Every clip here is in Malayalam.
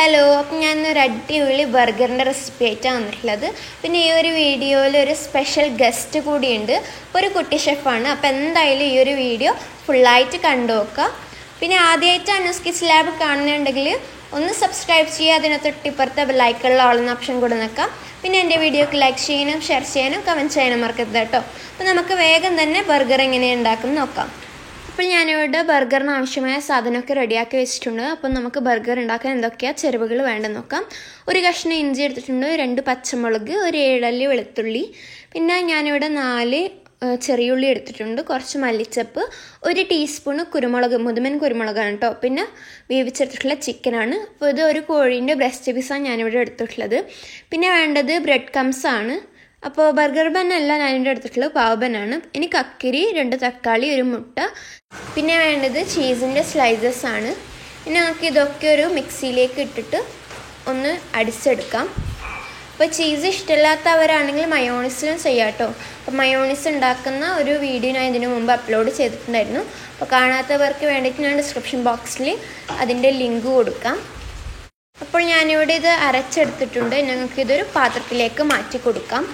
ഹലോ, അപ്പം ഞാനൊരു അടിപൊളി ബർഗറിൻ്റെ റെസിപ്പി ആയിട്ടാണ് വന്നിട്ടുള്ളത്. പിന്നെ ഈ ഒരു വീഡിയോയിൽ ഒരു സ്പെഷ്യൽ ഗസ്റ്റ് കൂടിയുണ്ട്. ഒരു കുട്ടി ഷെഫാണ്. അപ്പോൾ എന്തായാലും ഈ ഒരു വീഡിയോ ഫുള്ളായിട്ട് കണ്ടു നോക്കുക. പിന്നെ ആദ്യമായിട്ട് അനൂസ് കിച്ചൻ ലാബ് കാണുന്നുണ്ടെങ്കിൽ ഒന്ന് സബ്സ്ക്രൈബ് ചെയ്യുക. അതിന് തൊട്ടിപ്പുറത്തെ ബെല്ലൈക്കണിൽ ഓളുന്ന ഓപ്ഷൻ കൂടെ നിൽക്കാം. പിന്നെ എൻ്റെ വീഡിയോക്ക് ലൈക്ക് ചെയ്യാനും ഷെയർ ചെയ്യാനും കമൻറ്റ് ചെയ്യാനും മറക്കരുത് കേട്ടോ. അപ്പോൾ നമുക്ക് വേഗം തന്നെ ബർഗർ എങ്ങനെയാണ് ഉണ്ടാക്കുന്നത് നോക്കാം. അപ്പോൾ ഞാനിവിടെ ബർഗറിന് ആവശ്യമായ സാധനമൊക്കെ റെഡിയാക്കി വെച്ചിട്ടുണ്ട്. അപ്പം നമുക്ക് ബർഗർ ഉണ്ടാക്കാൻ എന്തൊക്കെയാണ് ചേരുവകൾ വേണ്ടെന്ന് നോക്കാം. ഒരു കഷ്ണം ഇഞ്ചി എടുത്തിട്ടുണ്ട്, 2 പച്ചമുളക്, ഒരു 7 അല്ലി വെളുത്തുള്ളി, പിന്നെ ഞാനിവിടെ 4 ചെറിയുള്ളി എടുത്തിട്ടുണ്ട്, കുറച്ച് മല്ലിച്ചപ്പ്, 1 ടീസ്പൂണ് കുരുമുളക്, മുതുമൻ കുരുമുളകാണ് കേട്ടോ, പിന്നെ വേവിച്ചെടുത്തിട്ടുള്ള ചിക്കനാണ്. അപ്പോൾ ഇത് ഒരു കോഴീൻ്റെ ബ്രസ്റ്റ് പീസാണ് ഞാനിവിടെ എടുത്തിട്ടുള്ളത്. പിന്നെ വേണ്ടത് ബ്രെഡ് ക്രംസ് ആണ്. അപ്പോൾ ബർഗർ ബന്നല്ല ഞാനിവിടെ എടുത്തിട്ടുള്ളത്, പാവ് ബന്നാണ്. ഇനി കക്കിരി, 2 തക്കാളി, 1 മുട്ട, പിന്നെ വേണ്ടത് ചീസിൻ്റെ സ്ലൈസസ് ആണ്. പിന്നെ നമുക്ക് ഇതൊക്കെ ഒരു മിക്സിയിലേക്ക് ഇട്ടിട്ട് ഒന്ന് അടിച്ചെടുക്കാം. അപ്പോൾ ചീസ് ഇഷ്ടമില്ലാത്തവരാണെങ്കിൽ മയോണീസിലും ചെയ്യാം കേട്ടോ. അപ്പോൾ മയോണീസ് ഉണ്ടാക്കുന്ന ഒരു വീഡിയോ ഞാൻ ഇതിനു മുമ്പ് അപ്ലോഡ് ചെയ്തിട്ടുണ്ടായിരുന്നു. അപ്പോൾ കാണാത്തവർക്ക് വേണ്ടിയിട്ട് ഞാൻ ഡിസ്ക്രിപ്ഷൻ ബോക്സിൽ അതിൻ്റെ ലിങ്ക് കൊടുക്കാം. അപ്പോൾ ഞാനിവിടെ ഇത് അരച്ചെടുത്തിട്ടുണ്ട്. ഞങ്ങൾക്കിതൊരു പാത്രത്തിലേക്ക് മാറ്റി കൊടുക്കാം.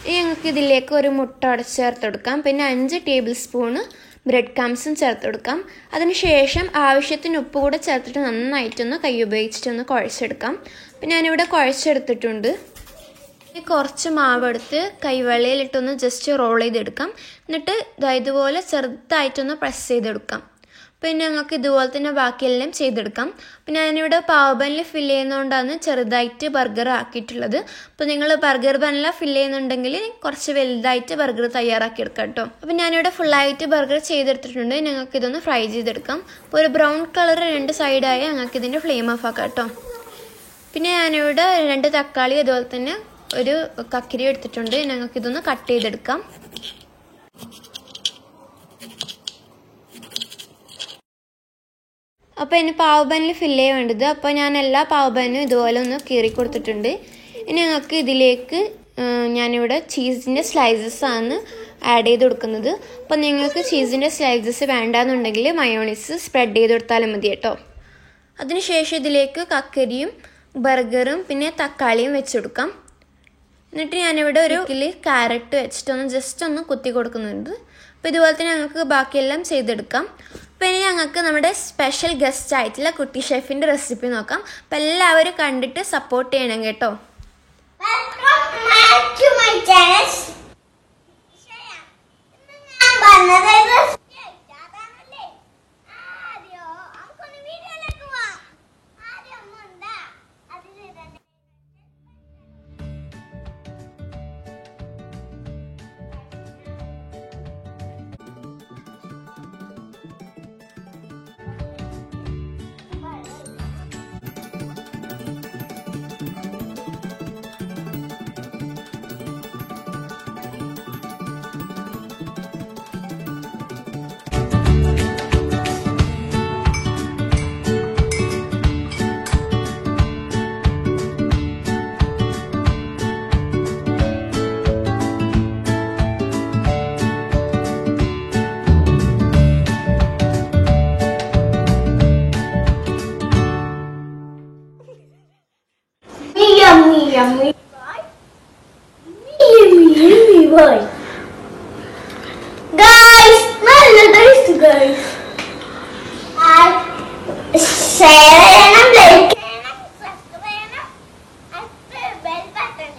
ഇനി ഞങ്ങൾക്ക് ഇതിലേക്ക് ഒരു മുട്ട ഉടച്ച് ചേർത്ത് കൊടുക്കാം. പിന്നെ 5 ടേബിൾ സ്പൂണ് ബ്രെഡ് ക്രംസും ചേർത്ത് കൊടുക്കാം. അതിനുശേഷം ആവശ്യത്തിന് ഉപ്പ് കൂടെ ചേർത്തിട്ട് നന്നായിട്ടൊന്ന് കൈ ഉപയോഗിച്ചിട്ടൊന്ന് കുഴച്ചെടുക്കാം. പിന്നെ ഞാനിവിടെ കുഴച്ചെടുത്തിട്ടുണ്ട്. കുറച്ച് മാവെടുത്ത് കൈവെള്ളയിലിട്ടൊന്ന് ജസ്റ്റ് റോൾ ചെയ്തെടുക്കാം. എന്നിട്ട് ഇതുപോലെ ചെറുതായിട്ടൊന്ന് പ്രസ് ചെയ്തെടുക്കാം. പിന്നെ ഞങ്ങൾക്ക് ഇതുപോലെ തന്നെ ബാക്കിയെല്ലാം ചെയ്തെടുക്കാം. പിന്നെ ഞാനിവിടെ പാവ് ബന്നിൽ ഫില്ല് ചെയ്യുന്നതുകൊണ്ടാണ് ചെറുതായിട്ട് ബർഗർ ആക്കിയിട്ടുള്ളത്. അപ്പോൾ നിങ്ങൾ ബർഗർ ബന്നിൽ ഫില്ല് ചെയ്യുന്നുണ്ടെങ്കിൽ കുറച്ച് വലുതായിട്ട് ബർഗർ തയ്യാറാക്കി എടുക്കാം കേട്ടോ. അപ്പോൾ ഞാനിവിടെ ഫുള്ളായിട്ട് ബർഗർ ചെയ്തെടുത്തിട്ടുണ്ട്. ഞങ്ങൾക്ക് ഇതൊന്ന് ഫ്രൈ ചെയ്തെടുക്കാം. അപ്പോൾ ഒരു ബ്രൗൺ കളർ 2 സൈഡായി ഞങ്ങൾക്ക് ഇതിൻ്റെ ഫ്ലെയിം ഓഫ് ആക്കാം കേട്ടോ. പിന്നെ ഞാനിവിടെ 2 തക്കാളി അതുപോലെ തന്നെ ഒരു കക്കിരി എടുത്തിട്ടുണ്ട്. ഞങ്ങൾക്കിതൊന്ന് കട്ട് ചെയ്തെടുക്കാം. അപ്പോൾ ഇനി പാവ് ബന്നിൽ ഫില്ല് ചെയ്യാൻ വേണ്ടത്. അപ്പോൾ ഞാൻ എല്ലാ പാവ് ബന്നും ഇതുപോലെ ഒന്ന് കീറി കൊടുത്തിട്ടുണ്ട്. ഇനി ഞങ്ങൾക്ക് ഇതിലേക്ക് ഞാനിവിടെ ചീസിൻ്റെ സ്ലൈസസ് ആണ് ആഡ് ചെയ്ത് കൊടുക്കുന്നത്. അപ്പോൾ നിങ്ങൾക്ക് ചീസിൻ്റെ സ്ലൈസസ് വേണ്ടാന്നുണ്ടെങ്കിൽ മയോണീസ് സ്പ്രെഡ് ചെയ്ത് കൊടുത്താലും മതി കേട്ടോ. അതിനുശേഷം ഇതിലേക്ക് കക്കരിയും ബർഗറും പിന്നെ തക്കാളിയും വെച്ച് കൊടുക്കാം. എന്നിട്ട് ഞാനിവിടെ ഒരു ക്യാരറ്റ് വെച്ചിട്ടൊന്ന് ജസ്റ്റ് ഒന്ന് കുത്തി കൊടുക്കുന്നുണ്ട്. അപ്പോൾ ഇതുപോലെ തന്നെ ഞങ്ങൾക്ക് ബാക്കിയെല്ലാം ചെയ്തെടുക്കാം. അപ്പോൾ ഇനി ഞങ്ങൾക്ക് നമ്മുടെ സ്പെഷ്യൽ ഗസ്റ്റ് ആയിട്ടുള്ള കുട്ടി ഷെഫിൻ്റെ റെസിപ്പി നോക്കാം. അപ്പോൾ എല്ലാവരും കണ്ടിട്ട് സപ്പോർട്ട് ചെയ്യണം കേട്ടോ. Yummy boy. Guys, smell the taste, guys. Share and like subscribe and bell button.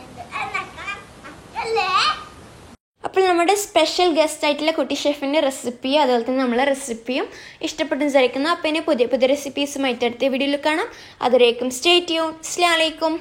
അപ്പോൾ നമ്മുടെ സ്പെഷ്യൽ ഗസ്റ്റ് ആയിട്ടുള്ള കുട്ടി ഷെഫിൻ്റെ റെസിപ്പി അതുപോലെ തന്നെ നമ്മളെ റെസിപ്പിയും ഇഷ്ടപ്പെട്ടെന്ന് വിചാരിക്കുന്നു. അപ്പോൾ ഇനി പുതിയ റെസിപ്പീസുമായിട്ട് അടുത്ത വീഡിയോയിൽ കാണാം. അതുവരേക്കും സ്റ്റേ ട്യൂൺ. അസ്സലാമു അലൈക്കും.